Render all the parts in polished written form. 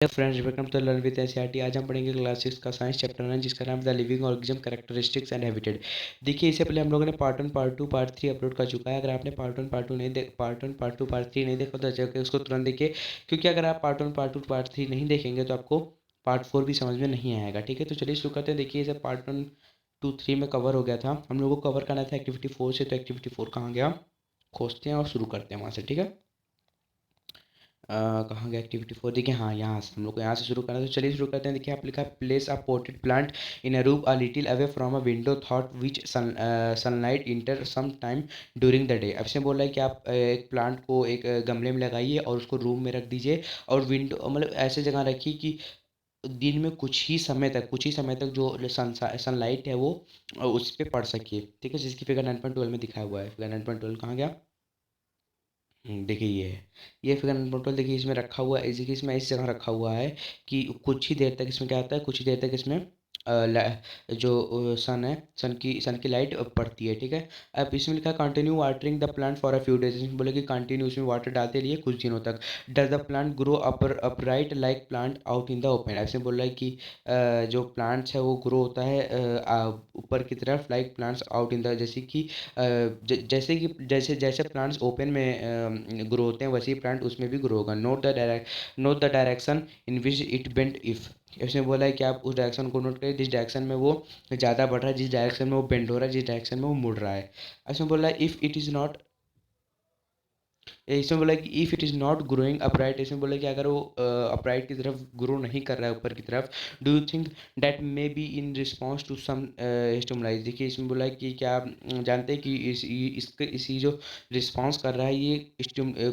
Hello friends, welcome to learn with NCERT. आज हम पढ़ेंगे क्लास 6 का साइंस चैप्टर 9, जिसका नाम the living organism characteristics and habitat. देखिए, इससे पहले हम लोगों ने पार्ट 1, पार्ट 2, पार्ट 3 अपलोड कर चुका है। अगर आपने पार्ट 1, पार्ट 2 नहीं देख पार्ट 1, पार्ट 2, पार्ट 3 नहीं देखा तो जाकर उसको तुरंत देखिए, क्योंकि अगर आप पार्ट 1, पार्ट 2, पार्ट 3 नहीं देखेंगे तो आपको पार्ट 4 भी समझ में नहीं आएगा। ठीक है, तो चलिए शुरू करते हैं। देखिए, इसे पार्ट 1, 2, 3 में कवर हो गया था। हम लोगों को कवर करना था एक्टिविटी 4 से, तो एक्टिविटी 4 कहाँ गया, खोजते हैं और शुरू करते हैं वहाँ से। ठीक है, कहाँ गया एक्टिविटी 4? देखिए, हाँ, यहाँ से हम लोग को यहाँ से शुरू करना है, तो चलिए शुरू करते हैं। देखिए, आप लिखा है place a potted plant in a room a little away from a window through which sunlight enter some time during the day. अब इसमें बोल रहा है कि आप एक प्लांट को एक गमले में लगाइए और उसको रूम में रख दीजिए, और विंडो मतलब ऐसे जगह रखिए कि दिन में कुछ ही समय तक जो सनलाइट है वो उस पर पड़ सके। ठीक है, जिसकी फिगर 9.12 में दिखाया हुआ है। फिगर 9.12 कहाँ गया? देखिए, ये फिगर नंबर 12। देखिए, इसमें रखा हुआ है, देखिए इसमें इस जगह रखा हुआ है कि कुछ ही देर तक इसमें क्या होता है, कुछ ही देर तक इसमें जो सन है, सन की लाइट पड़ती है। ठीक है, अब इसमें लिखा है continue watering the plant for a few days. इसमें बोले कि कंटिन्यू इसमें वाटर डालते रहिए कुछ दिनों तक। Does the plant grow upright like plant out in the open. ऐसे बोल रहा है कि जो प्लांट्स है वो ग्रो होता है ऊपर की तरफ, like plants out in the, जैसे कि जैसे कि जैसे जैसे प्लांट्स ओपन में ग्रो होते हैं, वैसे ही प्लांट उसमें भी ग्रो होगा। Note the direction in which it bend if. इसमें बोला है कि आप उस डायरेक्शन को नोट करें जिस डायरेक्शन में वो ज़्यादा बढ़ रहा है, जिस डायरेक्शन में वो बेंड हो रहा है, जिस डायरेक्शन में वो मुड़ रहा है। इसमें बोला है इफ़ इट इज़ नॉट, इसमें बोला कि if it is not growing upright. इसमें बोला कि अगर वो अपराइट की तरफ ग्रो नहीं कर रहा है, ऊपर की तरफ, do you think that may be in response to some stimuli. देखिए, इसमें बोला है कि क्या आप जानते हैं कि इसी जो रिस्पॉन्स कर रहा है ये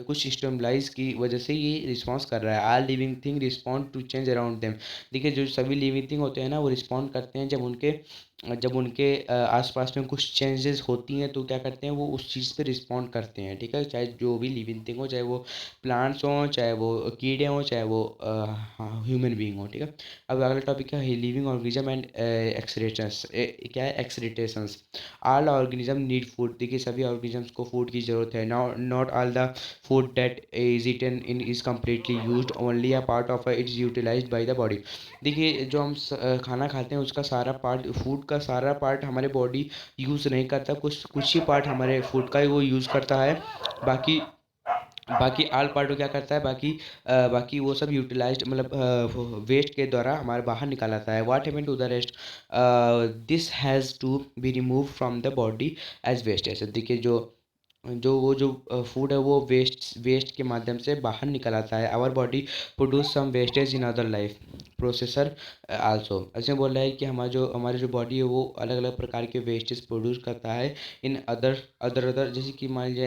कुछ स्टिमुलाइज की वजह से ये रिस्पॉन्स कर रहा है। All living thing respond to change around them. देखिए, जो सभी लिविंग थिंग होते हैं ना, वो रिस्पॉन्ड करते हैं जब उनके आसपास में कुछ चेंजेस होती हैं, तो क्या करते हैं, वो उस चीज़ पे रिस्पॉन्ड करते हैं। ठीक है, चाहे जो भी लिविंग थिंग हो, चाहे वो प्लांट्स हों, चाहे वो कीड़े हों, चाहे वो ह्यूमन बीइंग हो। ठीक है, अब अगला टॉपिक है लिविंग ऑर्गेनिज्म एंड एक्सरेशंस। क्या है excretions? All organism need food. देखिए, सभी ऑर्गेनिजम्स को फूड की ज़रूरत है। Not all the food that is eaten in is completely used, only a part of it is utilized by the body. देखिए, जो हम खाना खाते हैं उसका सारा पार्ट, फूड का सारा पार्ट हमारे बॉडी यूज़ नहीं करता। कुछ कुछ ही पार्ट हमारे फूड का ही वो यूज़ करता है। बाकी बाकी आल पार्ट वो क्या करता है, बाकी वो सब यूटिलाइज्ड मतलब वेस्ट के द्वारा हमारे बाहर निकाला जाता है। What happen to the rest, this has to be remove from the body as waste. ऐसे देखिए, जो फूड है वो वेस्ट के माध्यम से बाहर निकल आता है। Our body produce some wastage in other life processes also. ऐसे बोल रहा है कि हमारी जो बॉडी है वो अलग अलग प्रकार के वेस्टेज प्रोड्यूस करता है इन अदर, जैसे कि मान लीजिए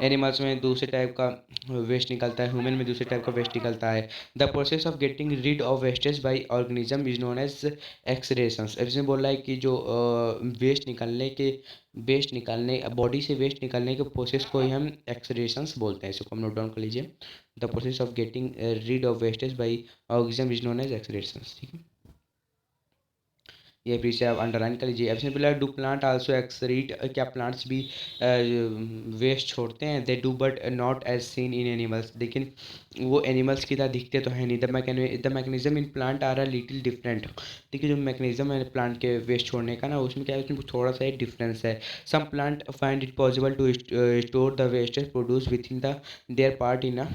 एनिमल्स में दूसरे टाइप का वेस्ट निकलता है, ह्यूमन में दूसरे टाइप का वेस्ट निकलता है। The process of getting rid of wastage by organism is known as excretions. इसमें बोल रहा है कि जो वेस्ट निकलने के वेस्ट निकालने बॉडी से वेस्ट निकालने के प्रोसेस को ही हम एक्सरेशंस बोलते हैं। इसको हम नोट डाउन कर लीजिए। The process of getting rid of wastage by organism is known as excretions. ठीक है, ये फिर से आप अंडरलाइन कर लीजिए। Absent plant do plant also excrete. क्या प्लांट्स भी वेस्ट छोड़ते हैं? They do but not as seen in animals. लेकिन वो एनिमल्स की तरह दिखते तो है नहीं। The mechanism in plant are a little different. देखिए, जो मैकेनिज्म है प्लांट के वेस्ट छोड़ने का ना, उसमें क्या है, उसमें थोड़ा सा एक डिफरेंस है। Some plant find it possible to store the wastage produce within the their part in a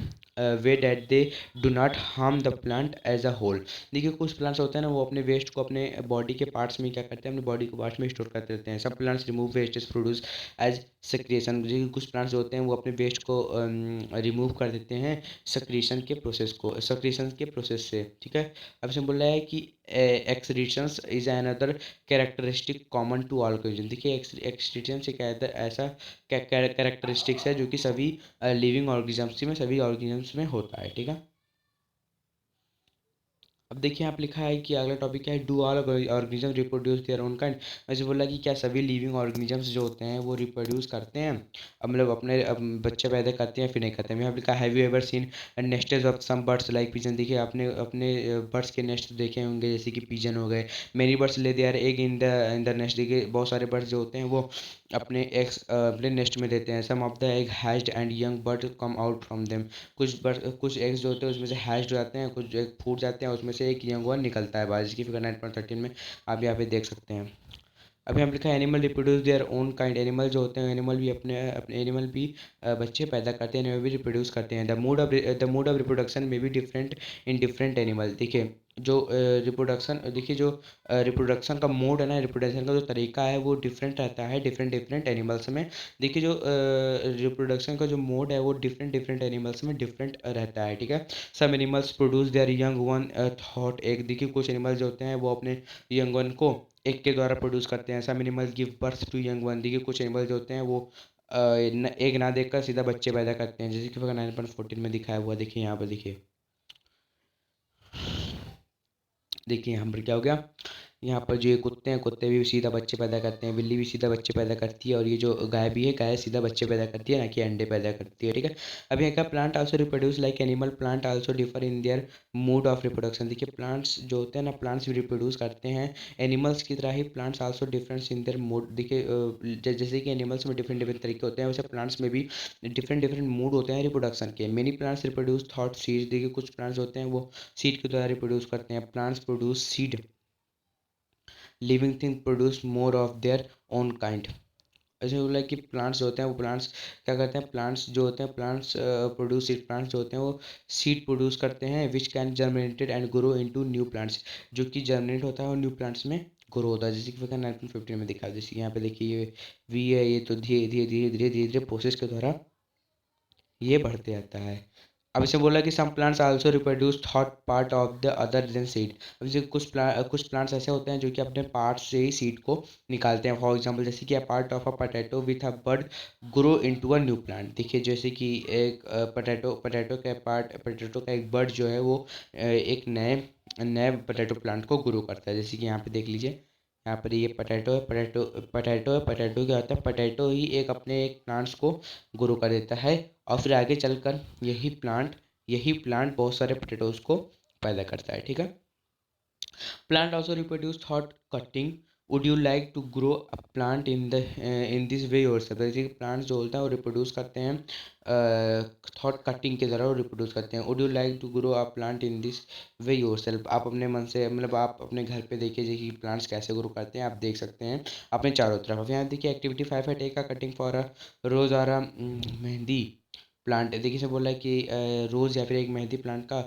way that they do not harm the plant as a whole. देखिए, कुछ प्लांट्स होते हैं ना, वो अपने वेस्ट को अपने बॉडी के पार्ट्स में क्या करते हैं, अपने बॉडी के पार्ट्स में स्टोर करते रहते हैं। सब plants remove wastage produce as secretion. कुछ प्लांट्स होते हैं वो अपने वेस्ट को रिमूव कर देते हैं सक्रीशन के प्रोसेस से। ठीक है, अब इसमें बोल रहा है कि excretions is another characteristic common to all organism. देखिए, एक्सक्रीशन से क्या है, ऐसा कैरेक्टरिस्टिक्स है जो कि सभी लिविंग ऑर्गेनिजम्स में होता है। ठीक है, अब देखिए आप लिखा है कि अगला टॉपिक क्या है, do all organism reproduce their own kind. वैसे बोला कि क्या सभी लिविंग ऑर्गेनिजम्स जो होते हैं वो रिप्रोड्यूस करते हैं, अब मतलब अपने बच्चे पैदा करते हैं फिर नहीं करते हैं। यहाँ पे लिखा have you ever seen nests of some birds like pigeon. देखिए आपने अपने बर्ड्स के नेस्ट देखे होंगे जैसे कि पिजन हो गए। Many birds lay their egg in the nest. देखिए बहुत सारे बर्ड्स जो होते हैं वो अपने एग्स अपने नेस्ट में देते हैं। Some of the egg hatched and young bird come out from them. कुछ एग्स जो होते हैं उसमें से हैच्ड हो जाते हैं, कुछ एग फूट जाते हैं, उसमें से एक यंग वन निकलता है बाहर, जिसकी फिगर 9.13 में आप यहाँ पे देख सकते हैं। अभी हम लिखा है animal reproduce their own kind. Animal जो होते हैं एनिमल भी अपने अपने एनिमल भी बच्चे पैदा करते हैं, एनिमल भी रिप्रोड्यूस करते हैं। द मोड ऑफ रिप्रोडक्शन में भी डिफरेंट इन डिफरेंट एनिमल। देखिए जो रिप्रोडक्शन देखिए जो रिप्रोडक्शन का मोड है ना, रिप्रोडक्शन का जो तरीका है वो डिफरेंट रहता है डिफरेंट डिफरेंट एनिमल्स में। देखिए जो रिप्रोडक्शन का जो मोड है वो डिफरेंट डिफरेंट एनिमल्स में डिफरेंट रहता है, ठीक है। Some animals produce their young one through egg. देखिए कुछ एनिमल्स जो होते हैं वो अपने यंग वन को एक के द्वारा प्रोड्यूस करते हैं। Some animals give birth to young one. देखिए कुछ एनिमल जो होते हैं वो एक ना देखकर सीधा बच्चे पैदा करते हैं, जैसे कि 9.14 में दिखाया हुआ। देखिए यहाँ पर देखिए, देखिए यहाँ पर क्या हो गया, यहाँ पर जो ये कुत्ते हैं कुत्ते भी सीधा बच्चे पैदा करते हैं, बिल्ली भी सीधा बच्चे पैदा करती है, और ये जो गाय भी है गाय सीधा बच्चे पैदा करती है ना कि अंडे पैदा करती है, ठीक है। अब यहाँ का plant also reproduce like animal. Plant also differ in their mode of reproduction. देखिए प्लांट्स जो होते हैं ना, प्लांट्स भी रिप्रोड्यूस करते हैं एनिमल्स की तरह ही। Plants also difference in their mode. देखिए जैसे कि एनिमल्स में डिफरेंट डिफरेंट तरीके होते हैं, वैसे प्लांट्स में भी डिफरेंट डिफरेंट मूड होते हैं रिप्रोडक्शन के। Many plants reproduce thought seeds. देखिए कुछ प्लांट्स होते हैं वो सीड के द्वारा रिप्रोड्यूस करते हैं। Plants produce seed, living thing produce more of their own kind. ऐसे बोला कि प्लांट्स जो होते हैं वो प्लांट्स क्या करते हैं, प्लांट्स जो होते हैं प्लांट्स प्रोड्यूस सीड। प्लांट्स जो होते हैं वो सीड प्रोड्यूस करते हैं which can germinated and grow into new plants, जो कि जर्मिनेट होता है और न्यू प्लांट्स में ग्रो होता है, जैसे कि फिगर 1915 में दिखा। जैसे कि यहाँ पे देखिए ये वी है, ये तो धीरे धीरे धीरे धीरे धीरे धीरे प्रोसेस के द्वारा ये बढ़ते जाता है। अब इसे बोला कि some plants also reproduce through part of the other than seed. अब जैसे कुछ प्लांट्स ऐसे होते हैं जो कि अपने पार्ट से ही सीड को निकालते हैं। फॉर एग्जांपल जैसे कि a part of a potato with a bud grow into a new plant. देखिए जैसे कि एक पोटैटो का एक बड जो है वो एक नए नए पोटैटो प्लांट को ग्रो करता है। जैसे कि यहाँ पे देख लीजिए, यहाँ पर ये पोटैटो है, पोटैटो क्या होता है, पोटैटो ही एक प्लांट्स को ग्रो कर देता है, और फिर आगे चलकर यही प्लांट बहुत सारे पोटैटोज को पैदा करता है, ठीक है। Plant also reproduce through cutting. Would you like to grow a plant in this way yourself. जैसे कि प्लांट्स जो होता है वो रिप्रोड्यूस करते हैं थॉट कटिंग के द्वारा वो रिप्रोड्यूस करते हैं। Would you like to grow a plant in this way yourself. आप अपने मन से मतलब आप अपने घर पे देखिए कि प्लांट्स कैसे ग्रो करते हैं, आप देख सकते हैं अपने चारों तरफ। अब यहाँ देखिए एक्टिविटी 5 है, take a cutting for a rose और अ मेहंदी प्लांट। देखिए से बोला है कि रोज़ या फिर एक मेहंदी प्लांट का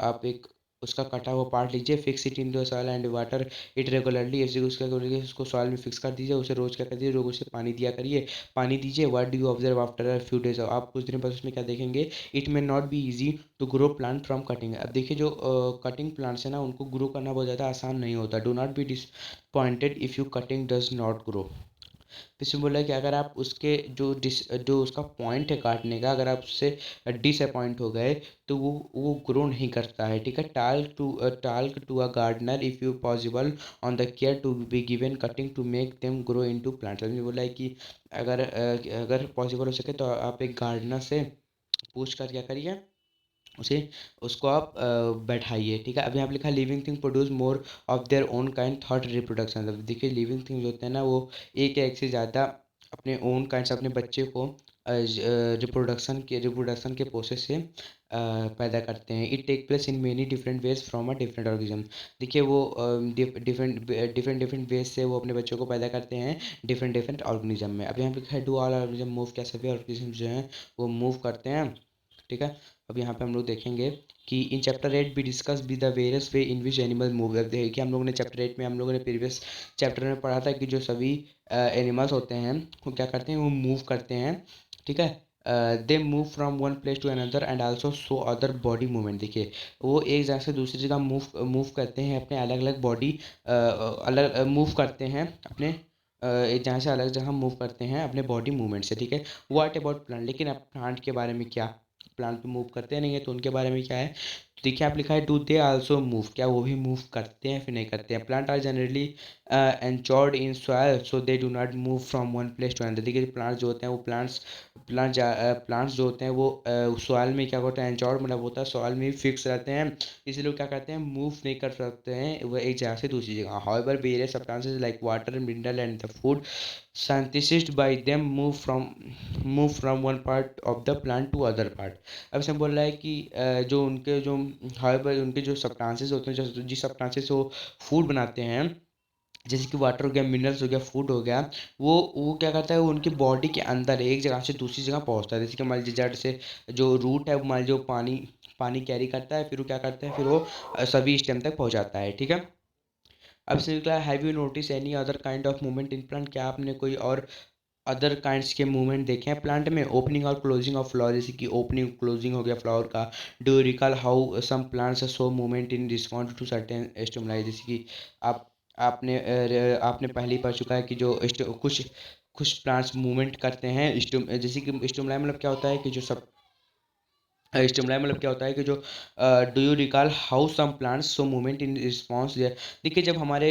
आप एक उसका कटा हुआ पार्ट लीजिए, fix it in the soil and water it regularly. ऐसे उसका करिए, उसको सॉइल में फिक्स कर दीजिए, उसे रोज़ क्या कर दीजिए, रोज उसे पानी दिया करिए, पानी दीजिए। What do you observe after a few days. आप कुछ दिन बाद उसमें क्या देखेंगे, it may not be easy to grow plant from cutting. अब देखिए जो कटिंग प्लांट्स है ना उनको ग्रो करना बहुत ज़्यादा आसान नहीं होता। Do not be disappointed if you cutting does not grow. इसमें बोला है कि अगर आप उसके जो उसका पॉइंट है काटने का, अगर आप उससे डिसअपॉइंट हो गए तो वो ग्रो नहीं करता है, ठीक है। Talk to a gardener if you possible on the care to be given cutting to make them grow into plants. हमने बोला है कि अगर पॉसिबल हो सके तो आप एक गार्डनर से पूछ कर क्या करिए, उसे उसको आप बैठाइए, ठीक है। अभी यहाँ पे लिखा living thing produce more of their own kind thought reproduction. अब देखिए लिविंग थिंग जो होते हैं ना वो एक या एक से ज़्यादा अपने ओन काइंड से अपने बच्चे को रिप्रोडक्शन के प्रोसेस से पैदा करते हैं। It take place in many different ways from a different organism. देखिए वो डिफरेंट डिफरेंट डिफरेंट वेज से वो अपने बच्चों को पैदा करते हैं डिफरेंट डिफरेंट ऑर्गेनिज्म में। अब यहाँ पे लिखा है डू ऑल ऑर्गेनिज्म मूव। क्या सभी ऑर्गेनिज्म जो हैं वो मूव करते हैं, ठीक है। अब यहाँ पे हम लोग देखेंगे कि इन चैप्टर 8 भी discuss be the various way in which animal move. देखिए हम लोगों ने चैप्टर 8 में हम लोगों ने प्रीवियस चैप्टर में पढ़ा था कि जो सभी एनिमल्स होते हैं वो क्या करते हैं, वो मूव करते हैं, ठीक है। They move from one place to another and also show other body movement. देखिए वो एक जगह से दूसरी जगह मूव करते हैं, अपने अलग अलग बॉडी अलग मूव करते हैं अपने एक जगह से अलग जगह मूव करते हैं अपने बॉडी मूवमेंट से, ठीक है। What about plant. लेकिन अब प्लांट के बारे में क्या, प्लांट तो मूव करते नहीं है तो उनके बारे में क्या है, देखिए आप लिखा है डू दे आल्सो मूव, क्या वो भी मूव करते हैं फिर नहीं करते हैं। Plant are generally anchored in soil so they do not move from one place to another. देखिए प्लांट्स जो होते हैं वो प्लांट्स जो होते हैं वो सॉइल में क्या होता है, एंचोर्ड मतलब होता है सॉइल में फिक्स रहते हैं, इसलिए लोग क्या करते हैं मूव नहीं कर सकते हैं वो एक जगह से दूसरी जगह। However various substances like water mineral and the food synthesized by them move from one part of the plant to other part। अब इसमें बोल रहा है कि जो उनके जो हाउएवर उनके जो सब्सटेंसेस होते हैं, जो जिस सब्सटेंसेस से वो फूड बनाते हैं, जैसे कि वाटर हो गया, मिनरल्स हो गया, फूड हो गया, वो क्या करता है, वो उनकी बॉडी के अंदर एक जगह से दूसरी जगह पहुंचता है। जैसे कि मान लीजिए जड़ से जो रूट है वो मान लीजिए जो पानी पानी कैरी करता है, फिर वो क्या करता है, फिर वो सभी स्टेम तक पहुंचाता है। ठीक है। अब से निकला have you notice any other kind of movement in plant, क्या आपने कोई और अदर काइंड्स के मूवमेंट देखे हैं प्लांट में। ओपनिंग और क्लोजिंग ऑफ फ्लावर, जैसे कि ओपनिंग क्लोजिंग हो गया फ्लावर का। Do you recall how some plants show movement in response to certain stimuli, जैसे कि आप आपने पहले ही पढ़ चुका है कि जो कुछ कुछ प्लांट्स मूवमेंट करते हैं जैसे कि स्टिमुलाई मतलब क्या होता है कि जो सब स्टिमुलाई मतलब क्या होता है कि जो do you recall how some plants show movement in response. देखिए जब हमारे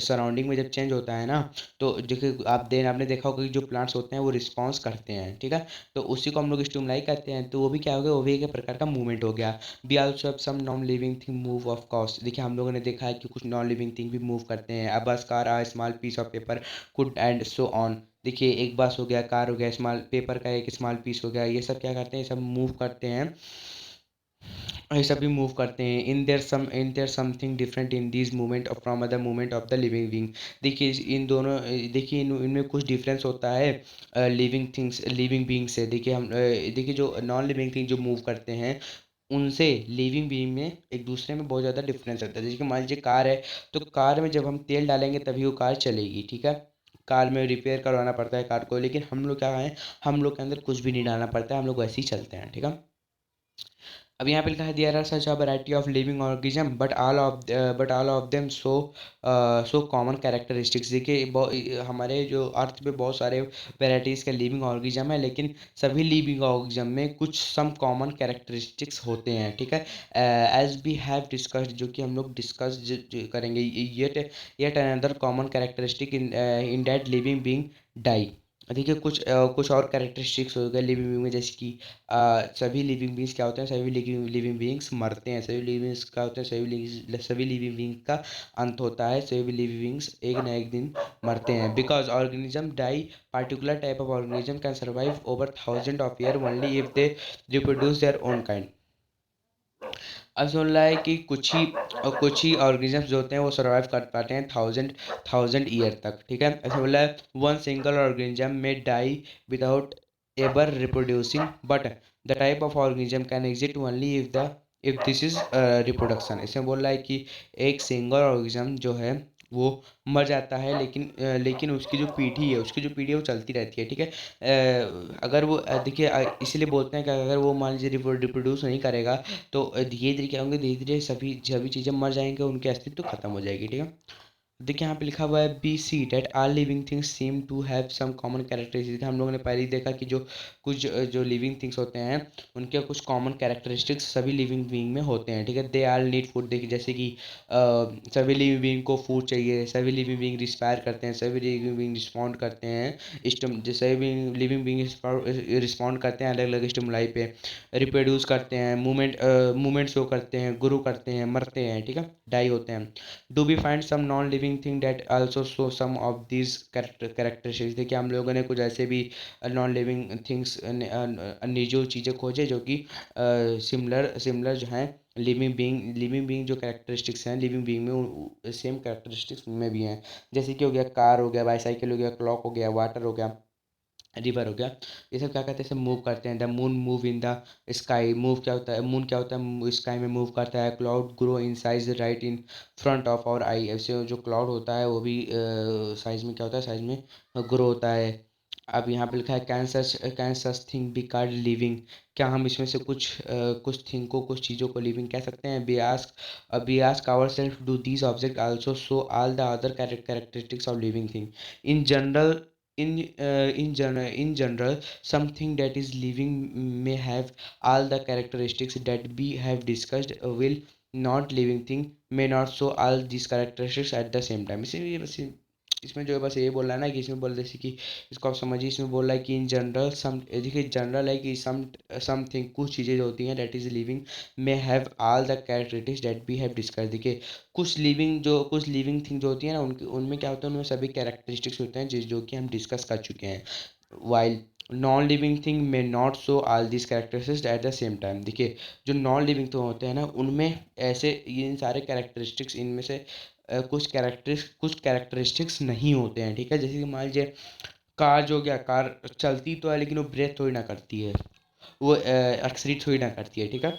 सराउंडिंग में जब चेंज होता है ना, तो देखिए आपने देखा होगा कि जो प्लांट्स होते हैं वो रिस्पॉन्स करते हैं। ठीक है। तो उसी को हम लोग स्टिमुलाई कहते हैं, तो वो भी क्या हो गया, वो भी एक प्रकार का मूवमेंट हो गया। We also have some non living thing move of course. देखिए हम लोगों ने देखा है कि कुछ नॉन लिविंग थिंग भी मूव करते हैं। अब car a small piece of paper could and so on. देखिए एक बस हो गया, कार हो गया, स्मॉल पेपर का एक स्मॉल पीस हो गया, ये सब क्या करते हैं, ये सब मूव करते हैं, ये सब भी मूव करते हैं। In their something different in this movement from other movement of the living being. देखिए देखिए इनमें कुछ डिफरेंस होता है लिविंग बीइंग से। देखिए जो नॉन लिविंग थिंग जो मूव करते हैं उनसे लिविंग बीइंग में एक दूसरे में बहुत ज़्यादा डिफरेंस रहता है। जैसे कि मान लीजिए कार है, तो कार में जब हम तेल डालेंगे तभी वो कार चलेगी। ठीक है। कार में रिपेयर करवाना पड़ता है कार को, लेकिन हम लोग क्या है, हम लोग के अंदर कुछ भी नहीं डालना पड़ता है, हम लोग वैसे ही चलते हैं। ठीक है। अब यहाँ पे लिखा है there are such a variety of living organism but all of them so common characteristics. देखिए हमारे जो अर्थ पे बहुत सारे वैराइटीज़ के लिविंग ऑर्गेनिज्म है, लेकिन सभी लिविंग ऑर्गेनिज्म में कुछ सम कॉमन कैरेक्टरिस्टिक्स होते हैं। ठीक है। एज वी हैव डिस्कस्ड, जो कि हम लोग डिस्कस करेंगे, yet another common characteristic in that living being die. देखिए कुछ और कैरेक्टरिस्टिक्स हो गए लिविंग बीइंग में, जैसे कि सभी लिविंग बींग्स क्या होते हैं, सभी लिविंग बींग्स मरते हैं। सभी लिविंग बींग्स क्या होते हैं, सभी लिविंग बींग का अंत होता है, सभी लिविंग बींग्स एक ना एक दिन मरते हैं। Because organism die, particular type of organism can survive over thousand of year only if they reproduce their own kind. अब सुन रहा है कि कुछ ही ऑर्गेनिजम्स जो होते हैं वो सर्वाइव कर पाते हैं थाउजेंड थाउजेंड ईयर तक। ठीक है। ऐसा बोला है one single organism may die without ever reproducing, but the type of organism can exist only if this is reproduction. इसमें बोल रहा है कि एक सिंगल ऑर्गेनिज्म जो है वो मर जाता है, लेकिन उसकी जो पीढ़ी है वो चलती रहती है। ठीक है। अगर वो देखिए इसीलिए बोलते हैं कि अगर वो मान लीजिए रिप्रोड्यूस नहीं करेगा, तो धीरे धीरे क्या होंगे, धीरे धीरे सभी सभी चीज़ें मर जाएंगे, उनकी अस्तित्व खत्म हो जाएगी। ठीक है। देखिए यहाँ पे लिखा हुआ है we see that all living things seem to have some common characteristics. हम लोगों ने पहले ही देखा कि जो कुछ जो लिविंग थिंग्स होते हैं उनके कुछ कॉमन कैरेक्टरिस्टिक्स सभी लिविंग बीइंग में होते हैं। ठीक है। दे आल नीड फूड। देखिए जैसे कि सभी लिविंग बीइंग को फूड चाहिए, सभी लिविंग बीइंग रिस्पायर करते हैं, सभी लिविंग बीइंग रिस्पॉन्ड करते हैं सभी लिविंग बीइंग रिस्पॉन्ड करते हैं अलग अलग स्टिमुलाई पे, रिप्रोड्यूस करते हैं, मूवमेंट शो करते हैं, ग्रो करते हैं, मरते हैं। ठीक है। डाई होते हैं। Do we find some non living thing that also show some of this characteristics. देखिए हम लोगों ने कुछ ऐसे भी नॉन लिविंग थिंग्स अन्य जो चीज़ें खोजे जो कि सिमिलर सिमिलर जो हैं लिविंग बीइंग जो कैरेक्टरिस्टिक्स हैं लिविंग बीइंग में सेम कैरेक्टरिस्टिक्स में भी हैं। जैसे कि हो गया कार हो गया, बाईसाइकिल हो गया, क्लॉक हो गया, वाटर हो गया, रिवर हो गया। ये सब क्या कहते हैं, इसे मूव करते हैं। The moon move in the sky. Move क्या होता है, मून क्या होता है, स्काई में मूव करता है। Cloud grow in size right in front of our eye. ऐसे जो क्लाउड होता है वो भी साइज में क्या होता है, साइज में ग्रो होता है। अब यहाँ पे लिखा है can such thing be called living. क्या हम इसमें से कुछ थिंग को, कुछ चीज़ों को लिविंग कह सकते हैं। We ask our self do these object also show all the other characteristics of living thing. In general in general, something that is living may have all the characteristics that we have discussed, will not living thing may not show all these characteristics at the same time. इसीलिए बस इसमें जो है बस ये बोल रहा है ना कि इसमें बोल जैसे कि इसको आप समझिए, इसमें बोल रहा है कि इन जनरल सम, देखिए जनरल है कि समथिंग कुछ चीज़ें जो होती हैं that is living may have all the characteristics that we have discuss. देखिए कुछ लिविंग थिंग जो होती है ना उनके उनमें क्या होता है, उनमें सभी कैरेक्टरिस्टिक्स होते हैं जो कि हम डिस्कस कर चुके हैं। वाइल नॉन लिविंग थिंग में not show all this characteristics at the same time. देखिए जो नॉन लिविंग तो होते हैं ना उनमें ऐसे इन सारे कैरेक्टरिस्टिक्स इनमें से कुछ कैरेक्टरिस्टिक्स नहीं होते हैं, ठीक है। जैसे कि मान लीजिए कार जो हो गया, कार चलती तो है लेकिन वो ब्रेक थोड़ी ना करती है, वो एक्सीट थोड़ी ना करती है, ठीक है।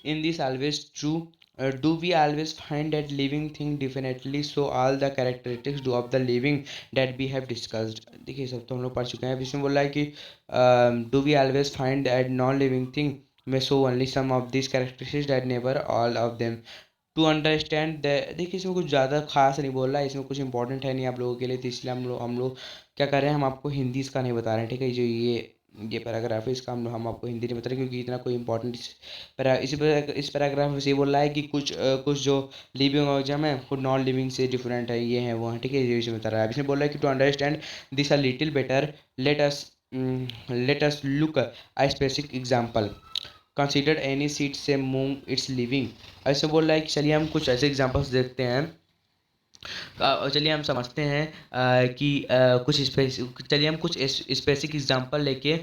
In this always true, do we always find that living thing definitely so all the characteristics do of the living that we have discussed। देखिए सब तो हम लोग पढ़ चुके हैं। अब इसमें बोला है कि do we always find that non living thing may show only some of these characteristics that never all of them to understand the. देखिए इसमें कुछ ज़्यादा खास नहीं बोल रहा है, इसमें कुछ इंपॉर्टेंट है नहीं आप लोगों के लिए, तो इसलिए हम लोग क्या कर रहे हैं, हम आपको हिंदी इसका नहीं बता रहे हैं, ठीक है। जो ये पैराग्राफ है इसका हम आपको हिंदी नहीं बता रहे क्योंकि इतना कोई इंपॉर्टेंट इस पैराग्राफ में से ये बोल रहा है कि कुछ जो लिविंग ऑर्गेनिज्म है वो नॉन लिविंग से डिफरेंट है, ये है वो है, ठीक है। ये इसमें बता रहा है। अब इसमें बोल रहा है कि to understand this a little better let us look a specific example consider any seed say moong it's living. ऐसे बोल रहा है कि चलिए हम कुछ ऐसे एग्जांपल्स देखते हैं, चलिए हम समझते हैं चलिए हम कुछ स्पेसिफिक एग्जांपल लेके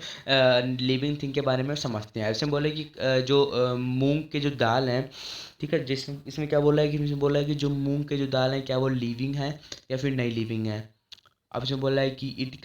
लिविंग थिंग के बारे में समझते हैं। ऐसे बोले कि जो मूंग के जो दाल हैं, ठीक है। जिसमें इसमें क्या बोल रहा है कि इसमें बोल रहा है कि जो मूंग के जो दाल हैं क्या वो लिविंग है या फिर नहीं लिविंग है। अब इसमें बोला है कि it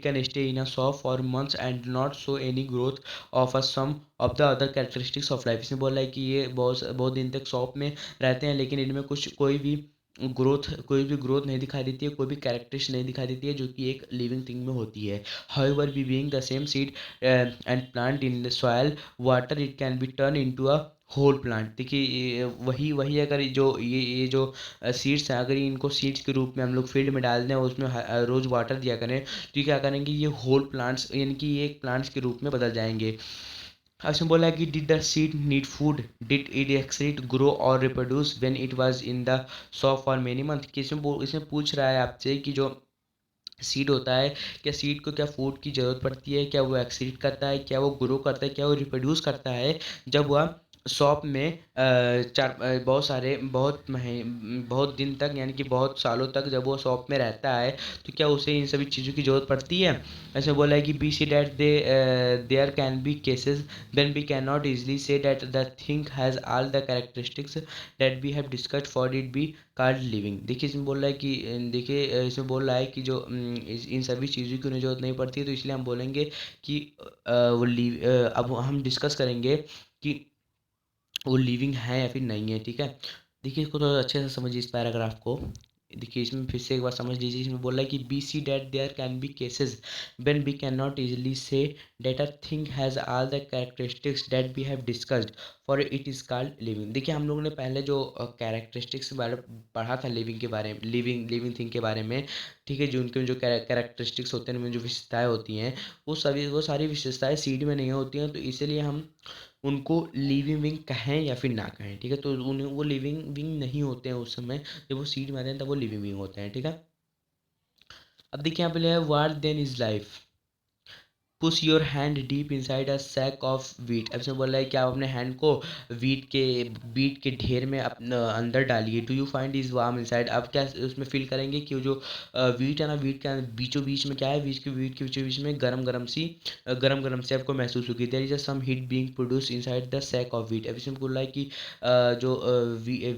can stay in a shop for months and not show any growth of a some of the other characteristics of life. इसमें बोला है कि ये बहुत बहुत दिन तक शॉप में रहते हैं लेकिन इनमें कोई भी ग्रोथ नहीं दिखाई देती है, कोई भी कैरेक्टरिस्ट नहीं दिखाई देती है जो कि एक लिविंग थिंग में होती है। However be being the same seed and plant in the soil water it can be turn into a whole plant. देखिए वही वही अगर ये जो सीड्स हैं, अगर इनको सीड्स के रूप में हम लोग फील्ड में डाल दें और उसमें रोज़ वाटर दिया करें तो ये क्या करेंगे, ये होल प्लांट्स यानी कि ये एक प्लांट्स के रूप में बदल जाएंगे। उसमें बोला है कि did the seed need food, did it exceed grow और reproduce when it was in the saw for many month. कि इसमें पूछ रहा है आपसे कि जो सीड होता है, क्या सीड को क्या फूड की ज़रूरत पड़ती है, क्या वो एक्सीड करता है, क्या वो ग्रो करता है, क्या वो रिप्रोड्यूस करता है जब वह शॉप में बहुत दिन तक यानी कि बहुत सालों तक जब वो शॉप में रहता है तो क्या उसे इन सभी चीज़ों की ज़रूरत पड़ती है। ऐसे बोला है कि B see that there can be cases then we can not easily say that the thing has all the characteristics that we have discussed for it be called living. देखिए इसमें बोल रहा है कि देखिए इसमें बोल रहा है कि जो इन सभी चीज़ों की उन्हें ज़रूरत नहीं पड़ती है तो इसलिए हम बोलेंगे कि अब हम डिस्कस करेंगे कि वो लिविंग है या फिर नहीं है, ठीक है। देखिए इसको थोड़ा अच्छे से समझिए इस पैराग्राफ को। देखिए इसमें फिर से एक बार समझ लीजिए। इसमें बोल रहा है कि B see that there can be cases when we can not easily say that a thing has all the characteristics that we have discussed for it is called living. देखिए हम लोगों ने पहले जो कैरेक्टरिस्टिक्स के बारे में पढ़ा था लिविंग के बारे में, लिविंग थिंग के बारे में, ठीक है। जो उनके जो कैरेक्टरिस्टिक्स होते हैं उनमें जो विशेषताएँ होती हैं वो सारी विशेषताएँ सीड में नहीं होती हैं, तो इसीलिए हम उनको लिविंग विंग कहें या फिर ना कहें, ठीक है। तो उन्हें वो लिविंग विंग नहीं होते हैं उस समय जब वो सीड में आते हैं तब वो लिविंग विंग होते हैं, ठीक है। अब देखिए यहाँ पे लिखा है what then is life, push your hand deep inside a sack of wheat. अब इसमें बोल रहा है कि आप अपने हैंड को वीट के वीट के ढेर में अपना अंदर डालिए। Do you find is warm inside. आप क्या उसमें फील करेंगे कि वो जो वीट है ना, वीट के बीचों बीच में क्या है, वीट के बीचों बीच में गरम गरम से आपको महसूस होगी। There is a some heat being produce inside the sack of wheat. अब इसमें बोल रहा है कि जो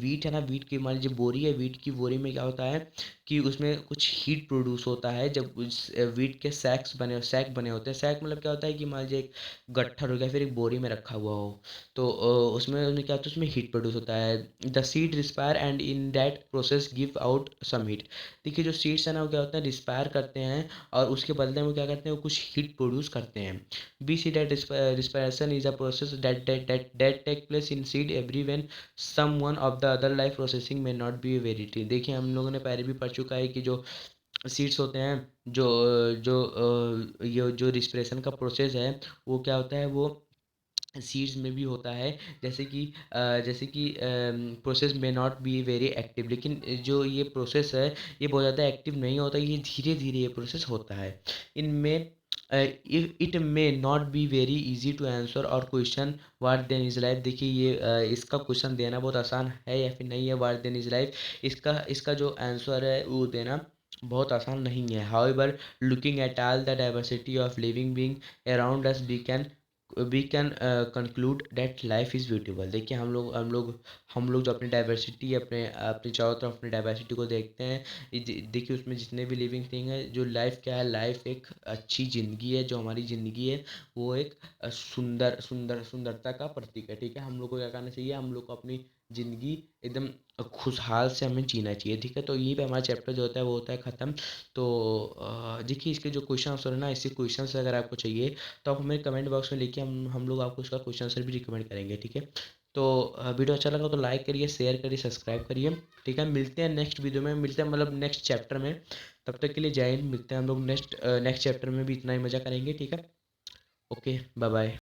वीट है ना, वीट की मान लीजिए बोरी है, वीट की बोरी में क्या होता है कि उसमें कुछ हीट प्रोड्यूस होता है जब उस वीट के सैक बने होते हैं। सैक मतलब क्या होता है कि मान लीजिए एक गट्ठर हो गया फिर एक बोरी में रखा हुआ हो तो उसमें क्या होता है, उसमें हीट प्रोड्यूस होता है। The seed respire and in that process give out some heat. देखिए जो सीड्स है ना वो क्या होता है, रिस्पायर करते हैं और उसके बदले में क्या करते हैं, वो कुछ हीट प्रोड्यूस करते हैं। We see that respiration is a process that take place in seed even when some one of the other life processing may not be verity. देखिए हम लोगों ने पहले भी पढ़ चुका है कि जो सीड्स होते हैं, जो जो ये जो रिस्पिरेशन का प्रोसेस है, वो क्या होता है, वो सीड्स में भी होता है। जैसे कि प्रोसेस में नॉट बी वेरी एक्टिव, लेकिन जो ये प्रोसेस है ये बहुत ज़्यादा एक्टिव नहीं होता, ये धीरे धीरे ये प्रोसेस होता है। इनमें it may not be very easy to answer और question what then is life. देखिए ये इसका क्वेश्चन देना बहुत आसान है या फिर नहीं है, व्हाट देन इज लाइफ, इसका इसका जो आंसर है वो देना बहुत आसान नहीं है। However, looking at all the diversity of living being around us, we can conclude that life is beautiful. देखिए हम लोग जो अपनी डाइवर्सिटी, अपने अपने चारों तरफ अपनी डाइवर्सिटी को देखते हैं, देखिए उसमें जितने भी लिविंग थिंग है, जो लाइफ क्या है, लाइफ एक अच्छी ज़िंदगी है। जो हमारी ज़िंदगी है वो एक सुंदरता का प्रतीक है। ठीक है, हम लोग को क्या करना चाहिए, हम लोग को अपनी ज़िंदगी एकदम खुशहाल से हमें जीना चाहिए। ठीक है, तो यही पे हमारा चैप्टर जो होता है वो होता है ख़त्म। तो देखिए इसके जो क्वेश्चन आंसर है ना, इसी क्वेश्चन से अगर आपको चाहिए तो आप हमें कमेंट बॉक्स में लिखिए, हम लोग आपको उसका क्वेश्चन आंसर भी रिकमेंड करेंगे। ठीक है, तो वीडियो अच्छा लगा तो लाइक करिए, शेयर करिए, सब्सक्राइब करिए। ठीक है, मिलते हैं नेक्स्ट वीडियो में, मिलते हैं मतलब नेक्स्ट चैप्टर में। तब तक के लिए जय हिंद, मिलते हैं हम लोग नेक्स्ट चैप्टर में भी इतना ही मज़ा करेंगे। ठीक है, ओके, बाय बाय।